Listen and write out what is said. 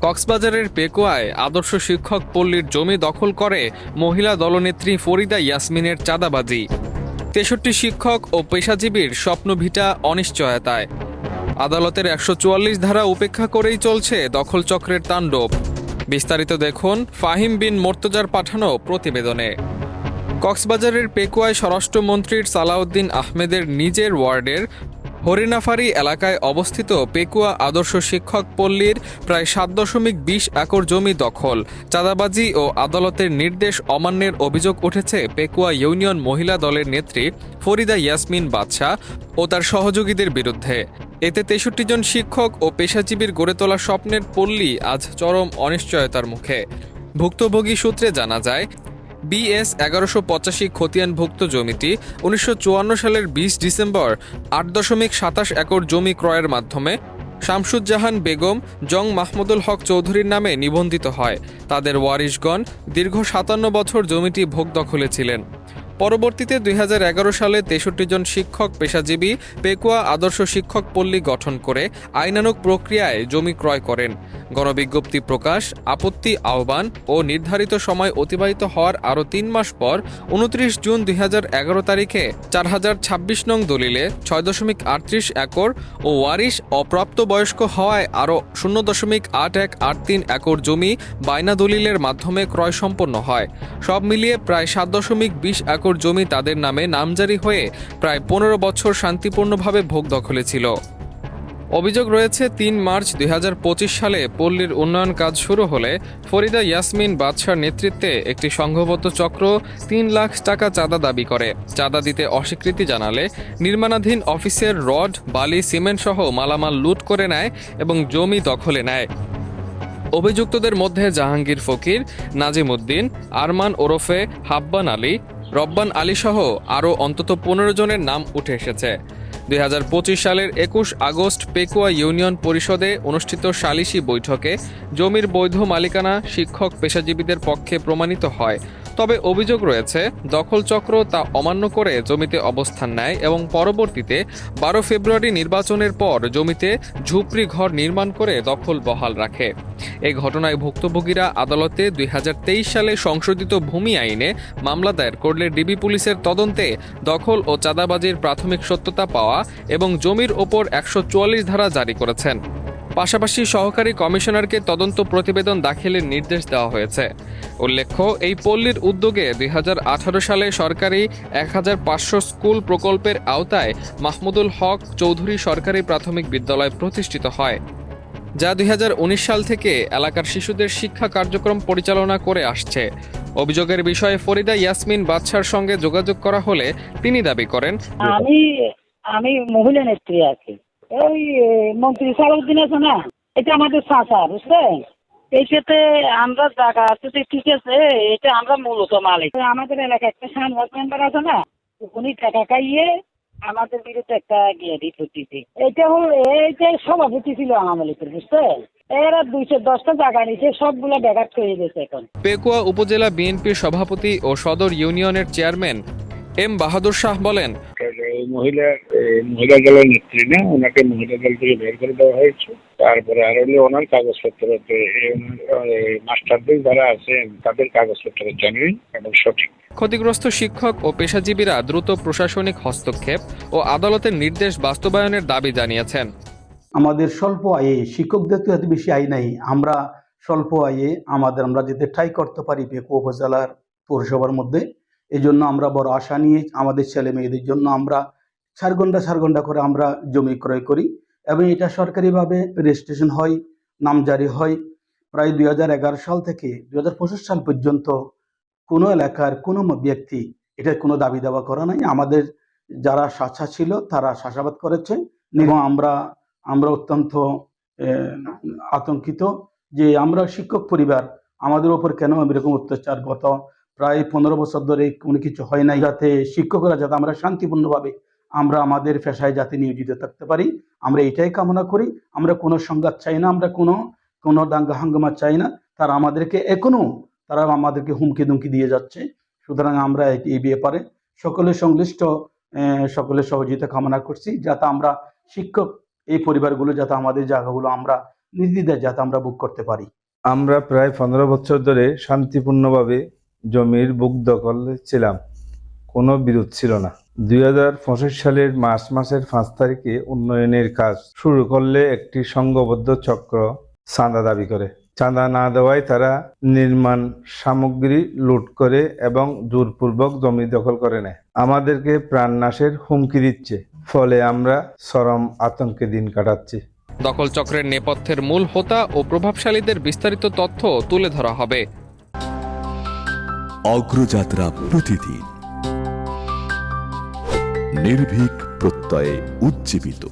কক্সবাজারের পেকুয়ায় আদর্শ শিক্ষক পল্লীর জমি দখল করে মহিলা দলনেত্রী ফরিদা ইয়াসমিনের চাঁদাবাজি। ৬৩ শিক্ষক ও পেশাজীবীর স্বপ্নভিটা অনিশ্চয়তায়। আদালতের ১৪৪ ধারা উপেক্ষা করেই চলছে দখল চক্রের তাণ্ডব। বিস্তারিত দেখুন ফাহিম বিন মোর্তজার পাঠানো প্রতিবেদনে। কক্সবাজারের পেকুয়ায় স্বরাষ্ট্রমন্ত্রীর সালাউদ্দিন আহমেদের নিজের ওয়ার্ডের হরিণাফারি এলাকায় অবস্থিত পেকুয়া আদর্শ শিক্ষক পল্লীর প্রায় ৭.২০ একর জমি দখল, চাঁদাবাজি ও আদালতের নির্দেশ অমান্যের অভিযোগ উঠেছে পেকুয়া ইউনিয়ন মহিলা দলের নেত্রী ফরিদা ইয়াসমিন বাদশা ও তার সহযোগীদের বিরুদ্ধে। এতে ৬৩ জন শিক্ষক ও পেশাজীবীর গড়ে তোলা স্বপ্নের পল্লী আজ চরম অনিশ্চয়তার মুখে। ভুক্তভোগী সূত্রে জানা যায়, BS ১১৮৫ খতিয়ানভুক্ত জমিটি ১৯৫৪ সালের ২০ ডিসেম্বর ৮.২৭ একর জমি ক্রয়ের মাধ্যমে শামসুজ্জাহান বেগম জং মাহমুদুল হক চৌধুরীর নামে নিবন্ধিত হয়। তাদের ওয়ারিশগণ দীর্ঘ ৫৭ বছর জমিটি ভোগ দখলে ছিলেন। পরবর্তীতে ২০১১ সালে ৬৩ জন শিক্ষক পেশাজীবী পেকুয়া আদর্শ শিক্ষক পল্লী গঠন করে আইনানুগ প্রক্রিয়ায় জমি ক্রয় করেন। গণবিজ্ঞপ্তি প্রকাশ, আপত্তি আহ্বান ও নির্ধারিত সময় অতিবাহিত হওয়ার আরও ৩ মাস পর ২৯ জুন ২০১১ তারিখে ৪০২৬ নং দলিলে ৬.৩৮ একর ও ওয়ারিশ অপ্রাপ্তবয়স্ক হওয়ায় আরও ০.৮১৮৩ একর জমি বায়না দলিলের মাধ্যমে ক্রয় সম্পন্ন হয়। সব মিলিয়ে প্রায় ৭.২০ একর জমি তাদের নামে নামজারি হয়ে প্রায় ১৫ বছর শান্তিপূর্ণভাবে ভোগ দখলে ছিল। অভিযোগ রয়েছে, ৩ মার্চ ২০২৫ সালে পল্লীর উন্নয়ন কাজ শুরু হলে ফরিদা ইয়াসমিন বাদশার নেতৃত্বে একটি সংঘবদ্ধ চক্র ৩ লাখ টাকা চাঁদা দাবি করে। চাঁদা দিতে অস্বীকৃতি জানালে নির্মাণাধীন অফিসের রড, বালি, সিমেন্ট সহ মালামাল লুট করে নেয় এবং জমি দখলে নেয়। অভিযুক্তদের মধ্যে জাহাঙ্গীর ফকির, নাজিম উদ্দিন, আরমান ওরফে হাব্বান আলী, রব্বান আলী সহ আরও অন্তত ১৫ জনের নাম উঠে এসেছে। ২০২৫ সালের ২১ আগস্ট পেকুয়া ইউনিয়ন পরিষদে অনুষ্ঠিত সালিশি বৈঠকে জমির বৈধ মালিকানা শিক্ষক পেশাজীবীদের পক্ষে প্রমাণিত হয়। তবে অভিযোগ রয়েছে, দখল চক্র তা অমান্য করে জমিতে অবস্থান নেয় এবং পরবর্তীতে ১২ ফেব্রুয়ারি নির্বাচনের পর জমিতে ঝুপড়ি ঘর নির্মাণ করে দখল বহাল রাখে। এই ঘটনায় ভুক্তভোগীরা আদালতে ২০২৩ সালে সংশোধিত ভূমি আইনে মামলা দায়ের করলে ডিবি পুলিশের তদন্তে দখল ও চাঁদাবাজির প্রাথমিক সত্যতা পাওয়া এবং জমির ওপর ১৪৪ ধারা জারি করেছেন। পাশাপাশি সহকারী কমিশনারকে তদন্ত প্রতিবেদন দাখিলের নির্দেশ দেওয়া হয়েছে। উল্লেখ্য, এই পল্লীর উদ্যোগে ২০১৮ সালে সরকারি ১৫০০ স্কুল প্রকল্পের আওতায় মাহমুদুল হক চৌধুরী সরকারি প্রাথমিক বিদ্যালয় প্রতিষ্ঠিত হয়, যা ২০১৯ সাল থেকে এলাকার শিশুদের শিক্ষা কার্যক্রম পরিচালনা করে আসছে। অভিযোগের বিষয়ে ফরিদা ইয়াসমিন বাদশার সঙ্গে যোগাযোগ করা হলে তিনি দাবি করেন, আমি মহিলা নেত্রী আছি। ওই মন্ত্রী সালাউদ্দিন আছে না, এটা আমাদের চাচা, বুঝলেন? এইটাতে আমরা জায়গা আছে, ঠিক আছে, এটা আমরা মূলত মালিক। আমাদের এলাকায় একটা সাংবাদ মেম্বার আছে না, উনি টাকা খাইয়ে আমাদের বিরুদ্ধে একটা রিপোর্ট দিতে। এটা হল এইটা সভাপতি ছিল আওয়ামী লীগের, বুঝছেন? এরা ২১০টা জায়গা নিচ্ছে, সবগুলো ব্যাঘাত করে দিয়েছে। এখন পেকুয়া উপজেলা বিএনপির সভাপতি ও সদর ইউনিয়নের চেয়ারম্যান এম বাহাদুর শাহ বলেন, মহিলা দলের নেত্রী না, ওনাকে মহিলা দল থেকে বের করে দেওয়া হয়েছে। তারপরে আর হলে ওনার কাগজপত্র মাস্টারদের যারা আছেন তাদের কাগজপত্র জানুই এবং সঠিক। ক্ষতিগ্রস্ত শিক্ষক ও পেশাজীবীরা দ্রুত প্রশাসনিক হস্তক্ষেপ ও আদালতের নির্দেশ বাস্তবায়নের দাবি জানিয়েছেন। আমাদের স্বল্প আয়ে শিক্ষকদের তো এত বেশি আয় নাই, আমরা স্বল্প আয়ে আমরা যাতে ট্রাই করতে পারি পেকুয়া উপজেলার পৌরসভার মধ্যে। এই জন্য আমরা বড় আশা নিয়ে আমাদের ছেলে মেয়েদের জন্য আমরা ৪ ঘন্টা করে আমরা জমি ক্রয় করি এবং এটা সরকারিভাবে রেজিস্ট্রেশন হয়, নামজারি হয়। প্রায় ২০১১ সাল থেকে ২০২৫ সাল পর্যন্ত কোনো এলাকার কোনো ব্যক্তি এটার কোনো দাবি দাবা করা নাই। আমাদের যারা শাসা ছিল তারা চাষাবাদ করেছে এবং আমরা অত্যন্ত আতঙ্কিত যে আমরা শিক্ষক পরিবার, আমাদের ওপর কেন এরকম অত্যাচার। গত প্রায় ১৫ বছর ধরে কোনো কিছু হয় নাই, যাতে শিক্ষকরা যাতে আমরা শান্তিপূর্ণভাবে আমরা আমাদের পেশায় যাতে নিয়োজিত থাকতে পারি, আমরা এটাই কামনা করি। আমরা কোনো সংঘাত চাই না, আমরা কোনো দাঙ্গা হাঙ্গামা চাই না। তারা আমাদেরকে হুমকি দুমকি দিয়ে যাচ্ছে। সুতরাং আমরা এই ব্যাপারে সকলের সহযোগিতা কামনা করছি, যাতে আমরা শিক্ষক এই পরিবারগুলো যাতে আমাদের জায়গাগুলো আমরা নির্দ্বিধায় যাতে আমরা ভোগ করতে পারি। আমরা প্রায় 15 বছর ধরে শান্তিপূর্ণভাবে জমির বুক দখলে ছিলাম, কোনো বিরোধ ছিল না। 2025 সালের মার্চ মাসের 5 তারিখে উন্নয়নের কাজ শুরু করলে একটি সংঘবদ্ধ চক্র চাঁদা দাবি করে। চাঁদা না দেওয়ায় তারা নির্মাণ সামগ্রী লুট করে এবং জোরপূর্বক জমি দখল করে নেয়। আমাদেরকে প্রাণনাশের হুমকি দিচ্ছে, ফলে আমরা চরম আতঙ্কে দিন কাটাচ্ছি। দখল চক্রের নেপথ্যের মূল হোতা ও প্রভাবশালীদের বিস্তারিত তথ্য তুলে ধরা হবে। অগ্রযাত্রা প্রতিদিন, নির্ভীক প্রত্যয়ে উজ্জীবিত।